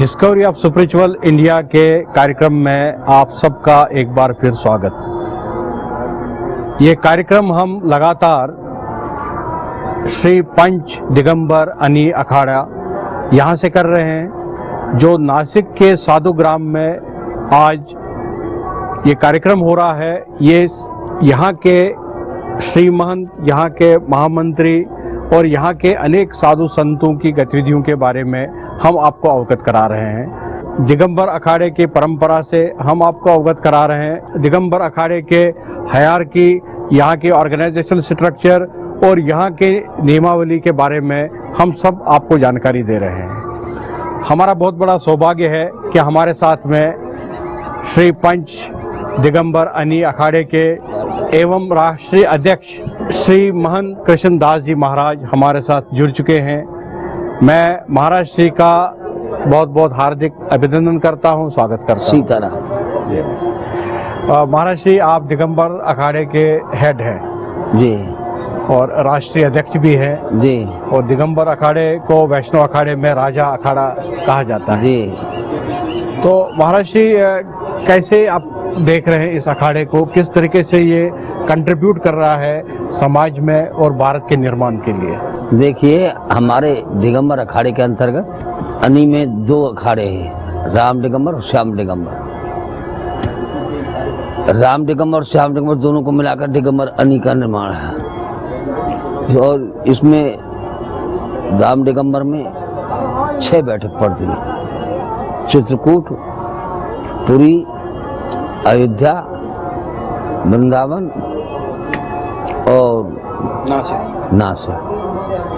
Discovery of spiritual India के कार्यक्रम में आप सबका एक बार फिर स्वागत। ये कार्यक्रम हम लगातार श्री पंच दिगंबर अनी अखाड़ा यहाँ से कर रहे हैं, जो नासिक के साधु ग्राम में आज ये कार्यक्रम हो रहा है। ये यहाँ के श्री महंत, यहाँ के महामंत्री और यहाँ के अनेक साधु संतों की गतिविधियों के बारे में हम आपको अवगत करा रहे हैं। दिगंबर अखाड़े की परंपरा से हम आपको अवगत करा रहे हैं। दिगंबर अखाड़े के हायरार्की, यहाँ के ऑर्गेनाइजेशन स्ट्रक्चर और यहाँ के नियमावली के बारे में हम सब आपको जानकारी दे रहे हैं। हमारा बहुत बड़ा सौभाग्य है कि हमारे साथ में श्री पंच दिगंबर अनी अखाड़े के एवं राष्ट्रीय अध्यक्ष श्री महंत कृष्णदास जी महाराज हमारे साथ जुड़ चुके हैं। मैं महाराज श्री का बहुत बहुत हार्दिक अभिनंदन करता हूं, स्वागत करता हूं। सीताराम। महाराज श्री, आप दिगंबर अखाड़े के हेड हैं जी और राष्ट्रीय अध्यक्ष भी हैं जी। और दिगंबर अखाड़े को वैष्णव अखाड़े में राजा अखाड़ा कहा जाता है जी। तो महाराज श्री, कैसे आप देख रहे हैं इस अखाड़े को, किस तरीके से ये कंट्रीब्यूट कर रहा है समाज में और भारत के निर्माण के लिए? देखिए, हमारे दिगंबर अखाड़े के अंतर्गत अनी में दो अखाड़े हैं, राम दिगंबर और श्याम दिगंबर। राम दिगंबर और श्याम दिगंबर दोनों को मिलाकर दिगंबर अनी का निर्माण है। और इसमें राम दिगंबर में 6 बैठक पड़ती है: चित्रकूट, पुरी, अयोध्या, वृंदावन और नासिक।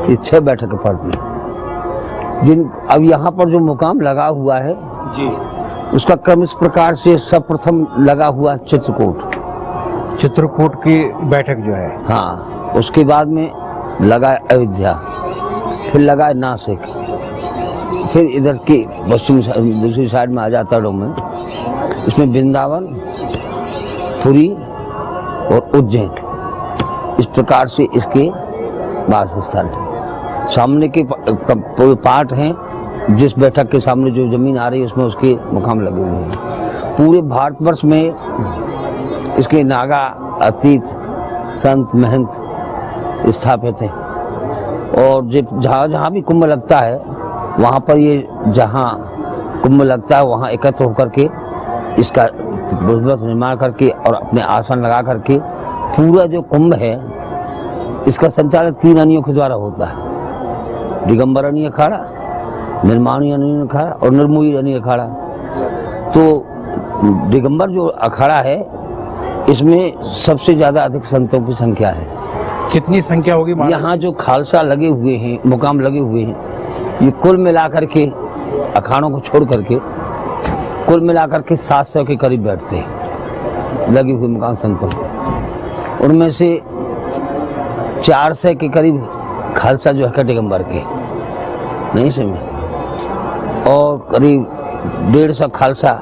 ये 6 बैठकें पड़ती हैं। जिन अब यहाँ पर जो मुकाम लगा हुआ है जी, उसका क्रम इस प्रकार से सर्वप्रथम लगा हुआ चित्रकूट की बैठक जो है, हाँ, उसके बाद में लगा अयोध्या, फिर लगा नासिक, फिर इधर की पश्चिमी दूसरी साइड में आ जाता है में, इसमें वृंदावन, पुरी और उज्जैन। इस प्रकार से इसके वास स्थल है। सामने के पार्ट हैं, जिस बैठक के सामने जो जमीन आ रही है उसमें उसके मुकाम लगे हुए हैं। पूरे भारतवर्ष में इसके नागा, अतीत, संत, महंत स्थापित हैं। और जहाँ जहाँ भी कुंभ लगता है वहाँ पर ये जहाँ कुंभ लगता है वहाँ एकत्र होकर के इसका निर्माण करके और अपने आसन लगा करके पूरा जो कुंभ है इसका संचालन 3 अनियों के द्वारा होता है: दिगंबर अनी अखाड़ा, निर्माणी अनी अखाड़ा और निर्मोही अनी अखाड़ा। तो दिगंबर जो अखाड़ा है इसमें सबसे ज़्यादा अधिक संतों की संख्या है। कितनी संख्या होगी? यहाँ जो खालसा लगे हुए हैं, मुकाम लगे हुए हैं, ये कुल मिलाकर के अखाड़ों को छोड़ करके कुल मिलाकर के 700 के करीब बैठते हैं लगे हुए मुकाम संतों। उनमें से 400 के करीब खालसा जो है दिगंबर के नहीं समझे, और करीब 150 खालसा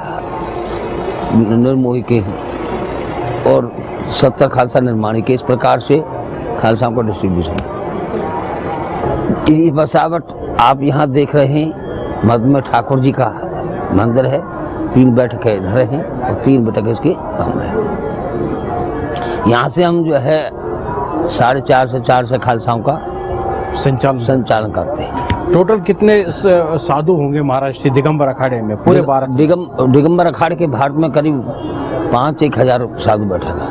निर्मोही के हैं और 70 खालसा निर्माणी के। इस प्रकार से खालसाओं का डिस्ट्रीब्यूशन। ये बसावट आप यहाँ देख रहे हैं, मध्य में ठाकुर जी का मंदिर है, 3 बैठकें इधर हैं और 3 बैठक इसके हम है। यहाँ से हम जो है 4.5 से 400 खालसाओं का संचालन करते हैं। टोटल कितने साधु होंगे महाराष्ट्र दिगंबर अखाड़े में पूरे भारत? दिगंबर अखाड़े के भारत में करीब 5-1 हजार साधु बैठेगा।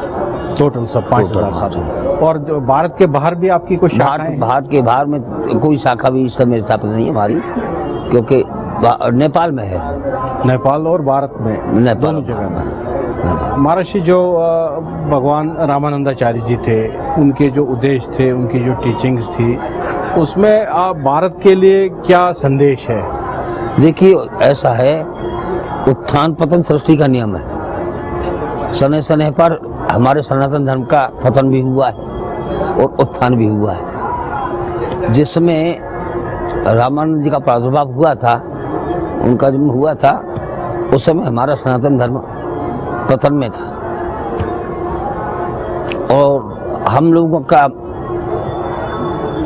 टोटल सब 5,000 साधु। और भारत के बाहर भी आपकी कुछ शाखाएं? भारत के बाहर में कोई शाखा भी इस समय स्थापित नहीं है हमारी, क्योंकि नेपाल में है। नेपाल और भारत में, दोनों जगह में। महर्षि जो भगवान रामानंदाचार्य जी थे, उनके जो उद्देश्य थे, उनकी जो टीचिंग्स थी, उसमें आप भारत के लिए क्या संदेश है? देखिए, ऐसा है, उत्थान पतन सृष्टि का नियम है। समय समय पर हमारे सनातन धर्म का पतन भी हुआ है और उत्थान भी हुआ है। जिसमें रामानंद जी का प्रादुर्भाव हुआ था, उनका जन्म हुआ था, उस समय हमारा सनातन धर्म पतन में था। और हम लोगों का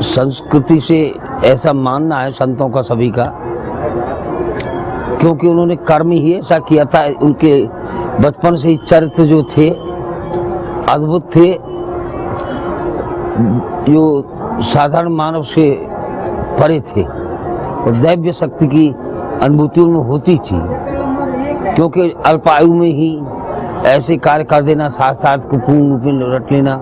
संस्कृति से ऐसा मानना है, संतों का सभी का, क्योंकि उन्होंने कर्म ही ऐसा किया था। उनके बचपन से ही चरित्र जो थे अद्भुत थे, जो साधारण मानव से परे थे, और दैव्य शक्ति की अनुभूति उनमें होती थी। क्योंकि अल्पायु में ही ऐसे कार्य कर देना, साथ साथ को पूर्ण रूप में रट लेना,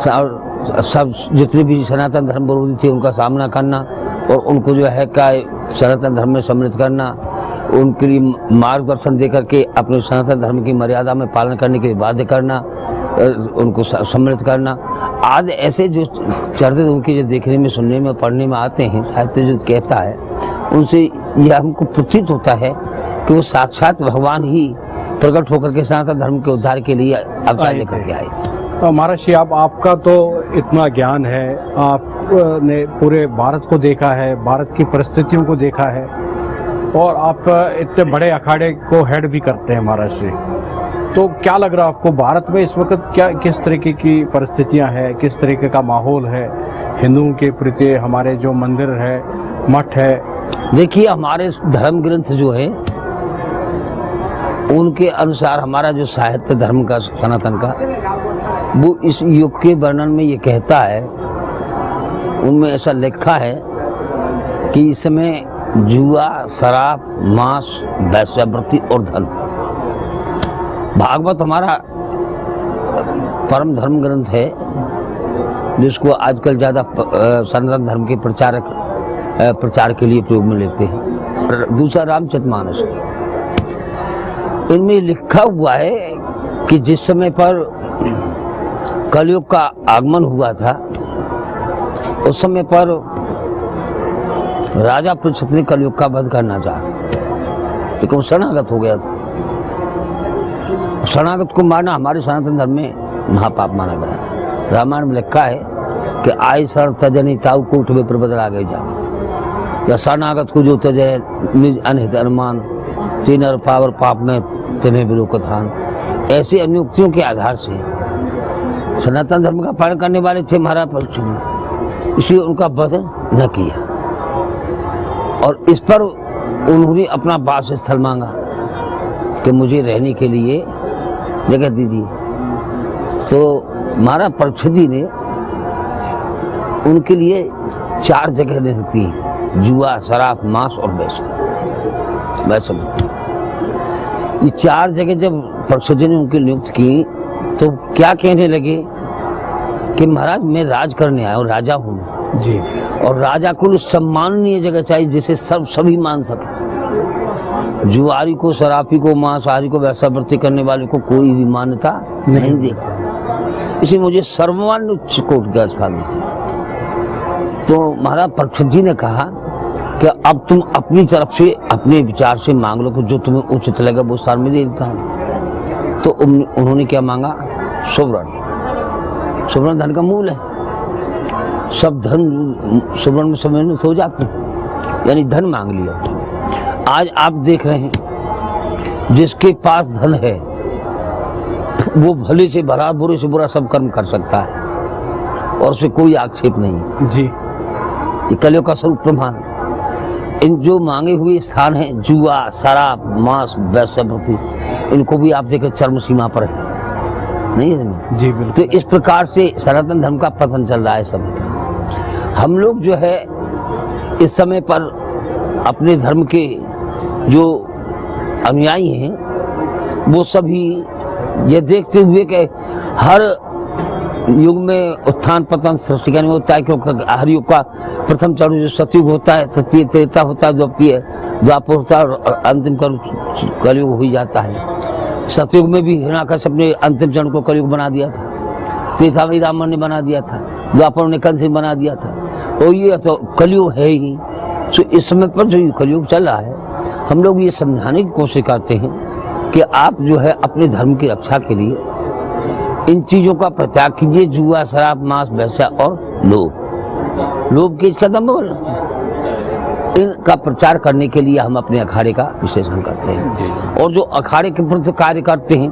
और सब जितने भी सनातन धर्म विरोधी थे उनका सामना करना, और उनको जो है क्या सनातन धर्म में सम्मिलित करना, उनके लिए मार्गदर्शन दे करके अपने सनातन धर्म की मर्यादा में पालन करने के लिए बाध्य करना, उनको सम्मिलित करना आदि ऐसे जो चरित्र उनके जो देखने में, सुनने में, पढ़ने में आते हैं, साहित्य जो कहता है, उनसे यह हमको प्रतीत होता है कि वो साक्षात भगवान ही प्रकट होकर के सनातन धर्म के उद्धार के लिए अवतार लेकर के आए थे। महाराज जी, आपका तो इतना ज्ञान है, आपने पूरे भारत को देखा है, भारत की परिस्थितियों को देखा है, और आप इतने बड़े अखाड़े को हेड भी करते हैं महाराज जी। तो क्या लग रहा है आपको, भारत में इस वक्त क्या किस तरीके की परिस्थितियां हैं, किस तरीके का माहौल है हिंदुओं के प्रति, हमारे जो मंदिर है, मठ है? देखिए, हमारे धर्म ग्रंथ जो है उनके अनुसार हमारा जो साहित्य धर्म का, सनातन का, वो इस युग के वर्णन में ये कहता है, उनमें ऐसा लिखा है कि इस समय जुआ, शराब, मांस, वैश्यावृत्ति और धन। भागवत हमारा परम धर्म ग्रंथ है, जिसको आजकल ज़्यादा सनातन धर्म के प्रचार के लिए प्रयोग में लेते हैं। दूसरा रामचरितमानस, इनमें लिखा हुआ है कि जिस समय पर कलयुग का आगमन हुआ था, उस समय पर राजा परीक्षित ने कलयुग का वध करना चाहा, लेकिन शरणागत हो गया था। शरणागत को मारना हमारे सनातन धर्म में महापाप माना गया। रामायण में लिखा है कि आय शरण तजनी ताऊ को उठवे पर बदला गए जाओ, या शरणागत को जो तजे निज अनहित अनुमान तीन और पावर पाप में तुम्हें विलोकथान। ऐसी अनुक्तियों के आधार से सनातन धर्म का पालन करने वाले थे महाराज परीक्षित, इसलिए उनका वध न किया, और इस पर उन्होंने अपना वास स्थल मांगा कि मुझे रहने के लिए जगह दीजिए। तो महाराज परीक्षित जी ने उनके लिए 4 जगह दे दी, जुआ, शराब, मांस और वैसे ये 4 जगह जब परीक्षित जी ने उनकी नियुक्त की, तो क्या कहने लगे कि महाराज मैं राज करने आया हूँ, राजा हूँ जी, और राजा को सम्माननीय जगह चाहिए जिसे सभी मान सके। जुआरी को, शराबी को, मांसाहारी को, वैश्यावृत्ति करने वाले को कोई भी मान्यता नहीं देखा, इसे मुझे सर्वमान्य उच्च कोटि का स्थान दीजिए। तो महाराज परीक्षित जी ने कहा कि अब तुम अपनी तरफ से, अपने विचार से मांग लो कि जो तुम्हें उचित लगे वो स्थान में दे देता हूँ। तो उन्होंने क्या मांगा? सुवर्ण। सुवर्ण धन का मूल है, सब धन सुवर्ण में सम्मिलित हो जाते हैं, यानी धन मांग लिया। आज आप देख रहे हैं जिसके पास धन है वो भले से भला, बुरे से बुरा सब कर्म कर सकता है, और उसे कोई आक्षेप नहीं जी। ये कलयुग का स्वरूप प्रमाण। इन जो मांगे हुए स्थान हैं, जुआ, शराब, मांस, वैश्यावृत्ति, इनको भी आप देखें चरम सीमा पर है, नहीं है जी, बिल्कुल। तो इस प्रकार से सनातन धर्म का पतन चल रहा है समय पर। हम लोग जो है इस समय पर अपने धर्म के जो अनुयायी हैं, वो सभी ये देखते हुए कि हर युग में उत्थान पतन सृष्टि का नहीं होता है, क्योंकि हर युग का प्रथम चरण जो सतयुग होता है, तृतीय त्रेता होता है, द्वापर होता है, और अंतिम कलयुग हो ही जाता है। सतयुग में भी हिरण्याकश्यप ने अंतिम चरण को कलयुग बना दिया था, त्रेता में रावण ने बना दिया था, द्वापर ने कंस ने बना दिया था, और ये तो कलयुग है ही। तो इस समय पर जो कलयुग चल रहा है, हम लोग ये समझाने की कोशिश करते हैं कि आप जो है अपने धर्म की रक्षा के लिए इन चीज़ों का प्रत्याग कीजिए, जुआ, शराब, मांस, वैश्या और लोभ के कदम बोल, इनका प्रचार करने के लिए हम अपने अखाड़े का विश्लेषण करते हैं, और जो अखाड़े के प्रति कार्य करते हैं,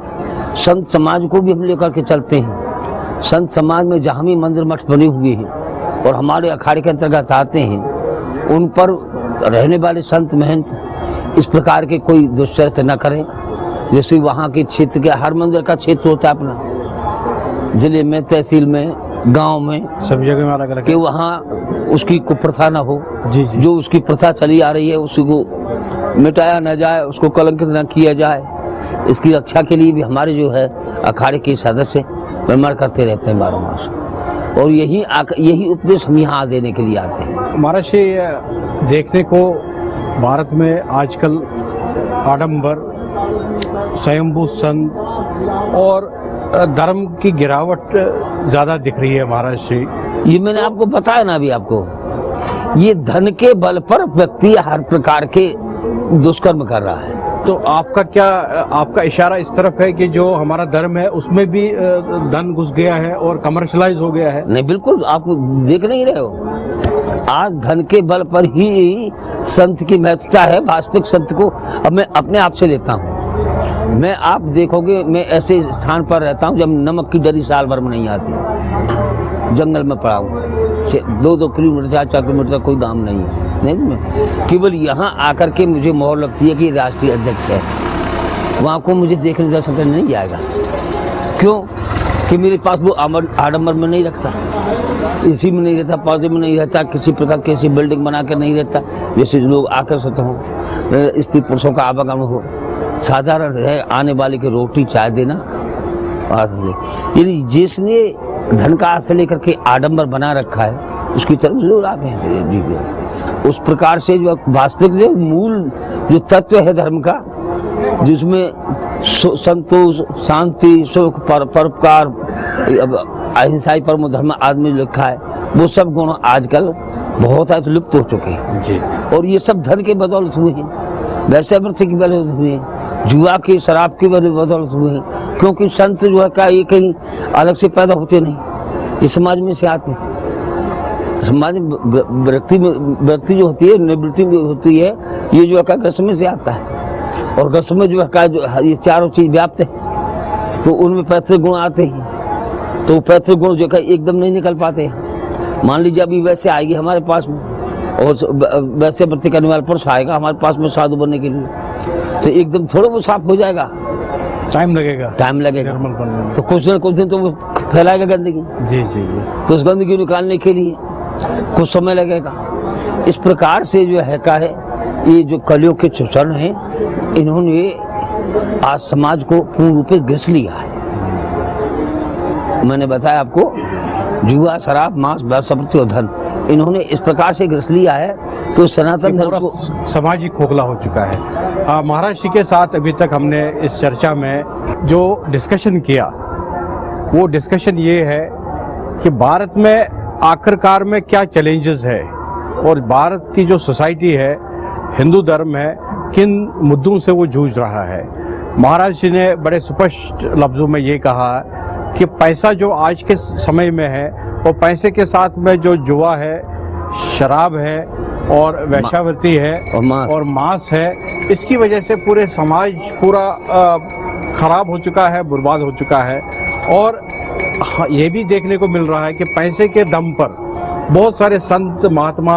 संत समाज को भी हम लेकर के चलते हैं। संत समाज में जहाँ भी मंदिर मठ बने हुए हैं और हमारे अखाड़े के अंतर्गत आते हैं, उन पर रहने वाले संत महंत इस प्रकार के कोई दुष्चरित्र न करें। जैसे वहाँ के क्षेत्र के हर मंदिर का क्षेत्र होता है अपना, जिले में, तहसील में, गांव में, सब जगह में अलग अलग कि वहाँ उसकी कुप्रथा न हो। जी जी। जो उसकी प्रथा चली आ रही है उसको मिटाया न जाए, उसको कलंकित न किया जाए। इसकी रक्षा के लिए भी हमारे जो है अखाड़े के सदस्य विमर्श करते रहते हैं बारंबार, और यही उपदेश हम यहाँ देने के लिए आते हैं। महाराज जी, देखने को भारत में आजकल आडंबर, स्वयंभू संत और धर्म की गिरावट ज़्यादा दिख रही है महाराज जी। ये मैंने आपको बताया ना अभी आपको, ये धन के बल पर व्यक्ति हर प्रकार के दुष्कर्म कर रहा है। तो आपका इशारा इस तरफ है कि जो हमारा धर्म है उसमें भी धन घुस गया है और कमर्शलाइज हो गया है? नहीं, बिल्कुल, आप देख नहीं रहे हो। आज धन के बल पर ही संत की महत्वता है। वास्तविक संत को अब मैं अपने आप से लेता हूँ। मैं, आप देखोगे, मैं ऐसे स्थान पर रहता हूँ जब नमक की डरी साल भर में नहीं आती। जंगल में पड़ा हूँ, 2-2 किलोमीटर, 4-4 किलोमीटर, कोई दाम नहीं है, नहीं तुम्हें। केवल यहाँ आकर के मुझे मोहर लगती है कि राष्ट्रीय अध्यक्ष है, वहाँ को मुझे देखने का समय नहीं आएगा। क्यों? कि मेरे पास वो आडंबर में नहीं रखता, इसी में नहीं रहता, पर्दे में नहीं रहता, किसी प्रकार की ऐसी बिल्डिंग बना कर नहीं रहता जैसे लोग आकर्षित हों, स्त्री पुरुषों का आवागमन हो। साधारण है, आने वाले के रोटी चाय देना। यानी जिसने धन का आशा लेकर के आडंबर बना रखा है उसकी तरफ जरूर आप हैं। उस प्रकार से जो वास्तविक जो मूल जो तत्व है धर्म का, जिसमें संतोष, शांति, सुख, परोपकार, अहिंसा परमो धर्म आदमी लिखा है, वो सब गुण आजकल बहुत है लुप्त हो चुके हैं जी। और ये सब धन के बदौलत हुए हैं, वैश्यावृत्ति की बदौलत हुए हैं, जुआ की, शराब की बदौलत हुए हैं। क्योंकि संत जो है क्या ये कहीं अलग से पैदा होते नहीं, ये समाज में से आते हैं। समाज में व्यक्ति जो होती है, निवृत्ति होती है, ये जो है ग्रस्त में से आता है। और ग्रस्त में जो है जो ये चारों चीज व्याप्त है, तो उनमें पैतृक गुण आते हैं। तो पैतृक गुण जो है एकदम नहीं निकल पाते हैं। मान लीजिए अभी वैसे आएगी हमारे पास में, और वैसे वृत्ति करने वाला पुरुष आएगा हमारे पास में साधु बनने के लिए, तो एकदम थोड़ा वो साफ हो जाएगा, टाइम लगेगा। तो कुछ न कुछ दिन तो वो फैलाएगा गंदगी। जी जी जी। तो उस गंदगी निकालने के लिए कुछ समय लगेगा। इस प्रकार से जो है का है, ये जो कलियुग के चरण हैं, इन्होंने आज समाज को पूर्ण रूप से घिस लिया है। मैंने बताया आपको, जुआ, शराब, मांस, वैश्यावृत्ति और धन, इन्होंने इस प्रकार से घिस लिया है कि उस सनातन धर्म को समाज ही खोखला हो चुका है। महाराज जी के साथ अभी तक हमने इस चर्चा में जो डिस्कशन किया, वो डिस्कशन ये है कि भारत में आखिरकार में क्या चैलेंजेस है, और भारत की जो सोसाइटी है, हिंदू धर्म है, किन मुद्दों से वो जूझ रहा है। महाराज जी ने बड़े स्पष्ट लफ्ज़ों में ये कहा कि पैसा जो आज के समय में है, और पैसे के साथ में जो जुआ है, शराब है और वैश्यावृत्ति है और मांस है, इसकी वजह से पूरे समाज पूरा खराब हो चुका है, बर्बाद हो चुका है। और ये भी देखने को मिल रहा है कि पैसे के दम पर बहुत सारे संत महात्मा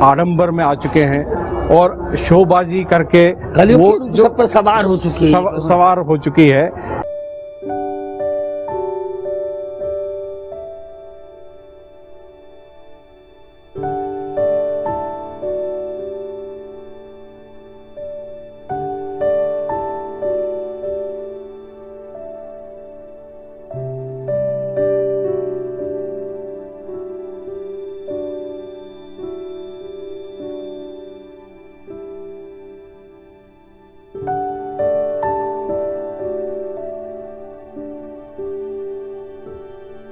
आडंबर में आ चुके हैं और शोबाजी करके वो सब पर सवार हो चुकी है।